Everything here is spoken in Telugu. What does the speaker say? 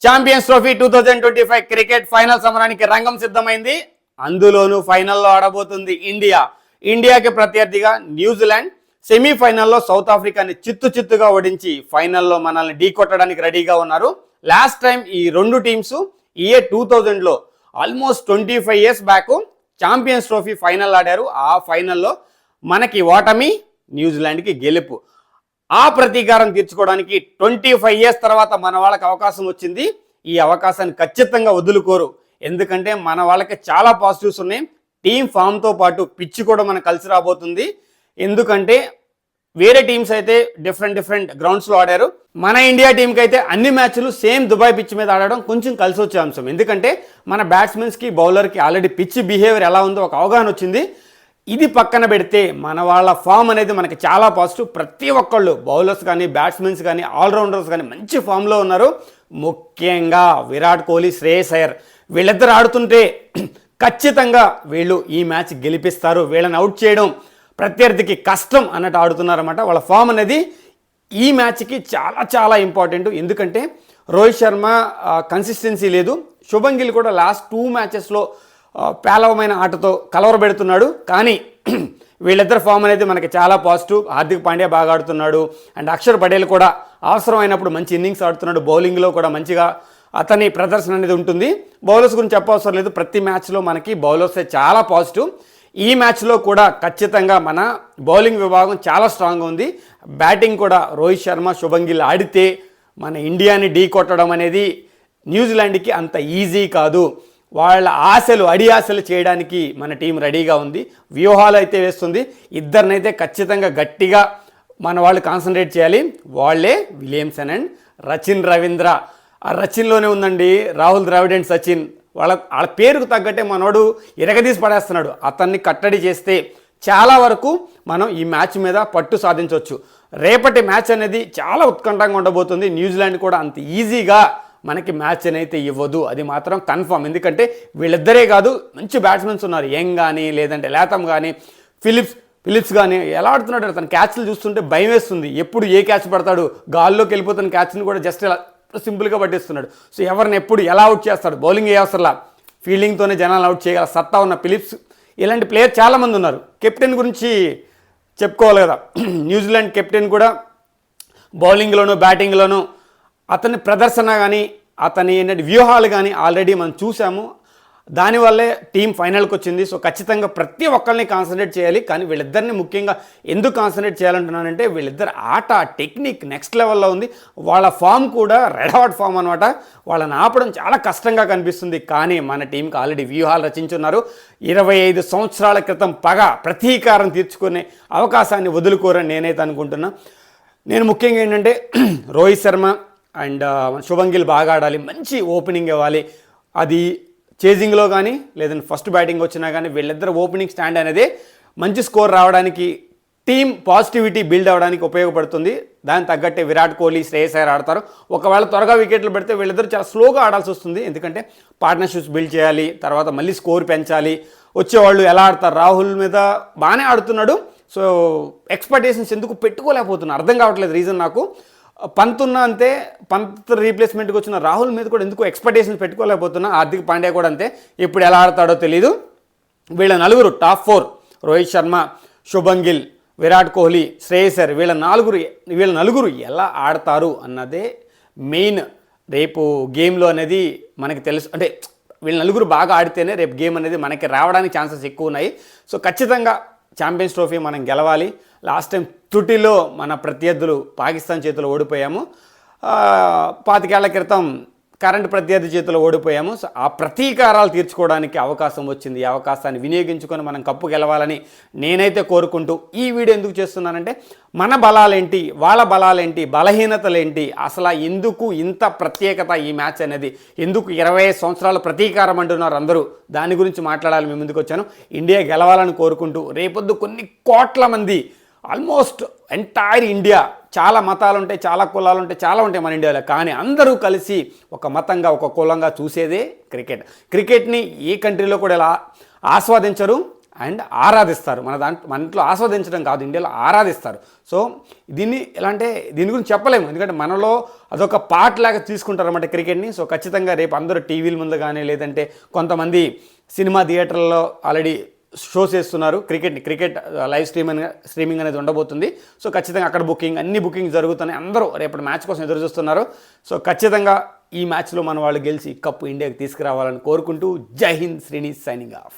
ఛాంపియన్స్ ట్రోఫీ 2025 క్రికెట్ ఫైనల్ సమరానికి రంగం సిద్ధమైంది. అందులోనూ ఫైనల్లో ఆడబోతుంది ఇండియాకి ప్రత్యర్థిగా న్యూజిలాండ్. సెమీఫైనల్లో సౌత్ ఆఫ్రికాని చిత్తుగా ఓడించి ఫైనల్లో మనల్ని ఢీకొట్టడానికి రెడీగా ఉన్నారు. లాస్ట్ టైం ఈ రెండు టీమ్స్ 2000లో almost 25 years back champions trophy final ఆడారు. ఆ ఫైనల్లో మనకి ఓటమి, న్యూజిలాండ్కి గెలుపు. ఆ ప్రతీకారం తీర్చుకోవడానికి 25 years తర్వాత మన వాళ్ళకి అవకాశం వచ్చింది. ఈ అవకాశాన్ని ఖచ్చితంగా వదులుకోరు. ఎందుకంటే మన వాళ్ళకి చాలా పాజిటివ్స్ ఉన్నాయి. టీం ఫామ్తో పాటు పిచ్ కూడా మనకు కలిసి రాబోతుంది. ఎందుకంటే వేరే టీమ్స్ అయితే డిఫరెంట్ గ్రౌండ్స్లో ఆడారు. మన ఇండియా టీంకి అయితే అన్ని మ్యాచ్లు సేమ్ దుబాయ్ పిచ్ మీద ఆడడం కొంచెం కలిసి వచ్చే అంశం. ఎందుకంటే మన బ్యాట్స్మెన్స్కి బౌలర్కి ఆల్రెడీ పిచ్ బిహేవియర్ ఎలా ఉందో ఒక అవగాహన వచ్చింది. ఇది పక్కన పెడితే మన వాళ్ళ ఫామ్ అనేది మనకి చాలా పాజిటివ్. ప్రతి ఒక్కళ్ళు బౌలర్స్ కానీ బ్యాట్స్మెన్స్ కానీ ఆల్రౌండర్స్ కానీ మంచి ఫామ్లో ఉన్నారు. ముఖ్యంగా విరాట్ కోహ్లీ, శ్రేయస్ అయ్యర్ వీళ్ళిద్దరు ఆడుతుంటే ఖచ్చితంగా వీళ్ళు ఈ మ్యాచ్ గెలిపిస్తారు. వీళ్ళని అవుట్ చేయడం ప్రత్యర్థికి కష్టం అన్నట్టు ఆడుతున్నారన్నమాట. వాళ్ళ ఫామ్ అనేది ఈ మ్యాచ్కి చాలా ఇంపార్టెంట్. ఎందుకంటే రోహిత్ శర్మ కన్సిస్టెన్సీ లేదు. శుభం గిల్ కూడా లాస్ట్ 2 matchesలో పేలవమైన ఆటతో కలవరబెడుతున్నాడు. కానీ వీళ్ళిద్దరు ఫామ్ అనేది మనకి చాలా పాజిటివ్. హార్దిక్ పాండ్యా బాగా ఆడుతున్నాడు అండ్ అక్షర్ పటేల్ కూడా అవసరమైనప్పుడు మంచి ఇన్నింగ్స్ ఆడుతున్నాడు. బౌలింగ్లో కూడా మంచిగా అతని ప్రదర్శన అనేది ఉంటుంది. బౌలర్స్ గురించి చెప్పవసరం లేదు. ప్రతి మ్యాచ్లో మనకి బౌలర్సే చాలా పాజిటివ్. ఈ మ్యాచ్లో కూడా ఖచ్చితంగా మన బౌలింగ్ విభాగం చాలా స్ట్రాంగ్గా ఉంది. బ్యాటింగ్ కూడా రోహిత్ శర్మ, శుభం గిల్ ఆడితే మన ఇండియాని ఢీ కొట్టడం అనేది న్యూజిలాండ్కి అంత ఈజీ కాదు. వాళ్ళ అడి ఆశలు చేయడానికి మన టీం రెడీగా ఉంది. వ్యూహాలు అయితే వేస్తుంది. ఇద్దరినైతే ఖచ్చితంగా గట్టిగా మన వాళ్ళు కాన్సన్ట్రేట్ చేయాలి. వాళ్ళే విలియమ్సన్ అండ్ రచిన్ రవీంద్ర. ఆ రచిన్లోనే ఉందండి రాహుల్ ద్రావిడ్ అండ్ సచిన్. వాళ్ళ పేరుకు తగ్గట్టే మనోడు ఇరగదీసి పడేస్తున్నాడు. అతన్ని కట్టడి చేస్తే చాలా వరకు మనం ఈ మ్యాచ్ మీద పట్టు సాధించవచ్చు. రేపటి మ్యాచ్ అనేది చాలా ఉత్కంఠంగా ఉండబోతుంది. న్యూజిలాండ్ కూడా అంత ఈజీగా మనకి మ్యాచ్ అయితే ఇవ్వదు, అది మాత్రం కన్ఫర్మ్. ఎందుకంటే వీళ్ళిద్దరే కాదు, మంచి బ్యాట్స్మెన్స్ ఉన్నారు. యంగ్ కానీ లేదంటే లేథమ్ కానీ ఫిలిప్స్ కానీ ఎలా ఆడుతున్నాడు. తన క్యాచ్లు చూస్తుంటే భయం వేస్తుంది. ఎప్పుడు ఏ క్యాచ్ పడతాడు, గాల్లోకి వెళ్ళిపోతున్న క్యాచ్ని కూడా జస్ట్ ఇలా సింపుల్గా పట్టిస్తున్నాడు. సో ఎవరిని ఎప్పుడు ఎలా అవుట్ చేస్తాడు, బౌలింగ్ ఏ అవసరంలా ఫీల్డింగ్తోనే జనాలను అవుట్ చేయగల సత్తా ఉన్న ఫిలిప్స్, ఇలాంటి ప్లేయర్ చాలామంది ఉన్నారు. కెప్టెన్ గురించి చెప్పుకోవాలి కదా. న్యూజిలాండ్ కెప్టెన్ కూడా బౌలింగ్లోనూ బ్యాటింగ్లోనూ అతని ప్రదర్శన కానీ అతని వ్యూహాలు కానీ ఆల్రెడీ మనం చూసాము. దానివల్లే టీం ఫైనల్కి వచ్చింది. సో ఖచ్చితంగా ప్రతి ఒక్కరిని కాన్సన్ట్రేట్ చేయాలి. కానీ వీళ్ళిద్దరిని ముఖ్యంగా ఎందుకు కాన్సన్ట్రేట్ చేయాలంటున్నానంటే వీళ్ళిద్దరు ఆట టెక్నిక్ నెక్స్ట్ లెవెల్లో ఉంది. వాళ్ళ ఫామ్ కూడా రెడ్ హాట్ ఫామ్ అనమాట. వాళ్ళని ఆపడం చాలా కష్టంగా కనిపిస్తుంది. కానీ మన టీంకి ఆల్రెడీ వ్యూహాలు రచించున్నారు. 25 సంవత్సరాల క్రితం ప్రతీకారం తీర్చుకునే అవకాశాన్ని వదులుకోరని నేనైతే అనుకుంటున్నా. నేను ముఖ్యంగా ఏంటంటే రోహిత్ శర్మ అండ్ శుభం గిల్ బాగా ఆడాలి, మంచి ఓపెనింగ్ ఇవ్వాలి. అది చేజింగ్లో కానీ లేదంటే ఫస్ట్ బ్యాటింగ్ వచ్చినా కానీ వీళ్ళిద్దరు ఓపెనింగ్ స్టాండ్ అనేది మంచి స్కోర్ రావడానికి, టీం పాజిటివిటీ బిల్డ్ అవ్వడానికి ఉపయోగపడుతుంది. దానికి తగ్గట్టే విరాట్ కోహ్లీ, శ్రేయస్ అయ్యర్ ఆడతారు. ఒకవేళ త్వరగా వికెట్లు పెడితే వీళ్ళిద్దరు చాలా స్లోగా ఆడాల్సి వస్తుంది. ఎందుకంటే పార్ట్నర్షిప్స్ బిల్డ్ చేయాలి, తర్వాత మళ్ళీ స్కోర్ పెంచాలి. వచ్చేవాళ్ళు ఎలా ఆడతారు. రాహుల్ మీద బాగానే ఆడుతున్నాడు. సో ఎక్స్పెక్టేషన్స్ ఎందుకు పెట్టుకోలేకపోతున్నారు అర్థం కావట్లేదు. రీజన్ నాకు పంత్ ఉన్నా అంతే, పంత్ రీప్లేస్మెంట్కి వచ్చిన రాహుల్ మీద కూడా ఎందుకు ఎక్స్పెక్టేషన్స్ పెట్టుకోలేకపోతున్నా. హార్దిక్ పాండ్యా కూడా అంతే, ఇప్పుడు ఎలా ఆడతాడో తెలీదు. వీళ్ళ నలుగురు టాప్ 4 రోహిత్ శర్మ, శుభం గిల్, విరాట్ కోహ్లీ, శ్రేయస్ అయ్యర్ వీళ్ళ నలుగురు ఎలా ఆడతారు అన్నదే మెయిన్ రేపు గేమ్లో అనేది మనకి తెలుసు. అంటే వీళ్ళ నలుగురు బాగా ఆడితేనే రేపు గేమ్ అనేది మనకి రావడానికి ఛాన్సెస్ ఎక్కువ ఉన్నాయి. సో ఖచ్చితంగా ఛాంపియన్స్ ట్రోఫీ మనం గెలవాలి. లాస్ట్ టైం తుటిలో మన ప్రత్యర్థులు పాకిస్తాన్ చేతిలో ఓడిపోయాము. 25 ఏళ్ల క్రితం కరెంట్ ప్రత్యర్థి చేతిలో ఓడిపోయాము. సో ఆ ప్రతీకారాలు తీర్చుకోవడానికి అవకాశం వచ్చింది. ఈ అవకాశాన్ని వినియోగించుకొని మనం కప్పు గెలవాలని నేనైతే కోరుకుంటూ ఈ వీడియో ఎందుకు చేస్తున్నానంటే మన బలాలేంటి, వాళ్ళ బలాలేంటి, బలహీనతలేంటి, అసలు ఎందుకు ఇంత ప్రత్యేకత ఈ మ్యాచ్ అనేది, ఎందుకు 25 సంవత్సరాల ప్రతీకారం అంటున్నారు అందరూ, దాని గురించి మాట్లాడాలి మీ ముందుకు వచ్చాను. ఇండియా గెలవాలని కోరుకుంటూ రేపొద్దు కొన్ని కోట్ల మంది, ఆల్మోస్ట్ ఎంటైర్ ఇండియా, చాలా మతాలు ఉంటాయి, చాలా కులాలు ఉంటాయి, చాలా ఉంటాయి మన ఇండియాలో. కానీ అందరూ కలిసి ఒక మతంగా ఒక కులంగా చూసేదే క్రికెట్ని ఏ కంట్రీలో కూడా ఇలా ఆస్వాదించరు. అండ్ ఆరాధిస్తారు. మన ఇంట్లో ఆస్వాదించడం కాదు, ఇండియాలో ఆరాధిస్తారు. సో దీన్ని ఎలా అంటే దీని గురించి చెప్పలేము, ఎందుకంటే మనలో అదొక పార్ట్ లాగా తీసుకుంటారు అన్నమాట క్రికెట్ని. సో ఖచ్చితంగా రేపు అందరూ టీవీల ముందు కానీ, లేదంటే కొంతమంది సినిమా థియేటర్లలో ఆల్రెడీ షోస్ చేస్తున్నారు క్రికెట్ లైవ్ స్ట్రీమింగ్ అనేది ఉండబోతుంది. సో ఖచ్చితంగా అక్కడ అన్ని బుకింగ్ జరుగుతున్నాయి. అందరూ రేపటి మ్యాచ్ కోసం ఎదురు చూస్తున్నారు. సో ఖచ్చితంగా ఈ మ్యాచ్లో మన వాళ్ళు గెలిచి కప్పు ఇండియాకి తీసుకురావాలని కోరుకుంటూ జై హింద్. Srini signing off.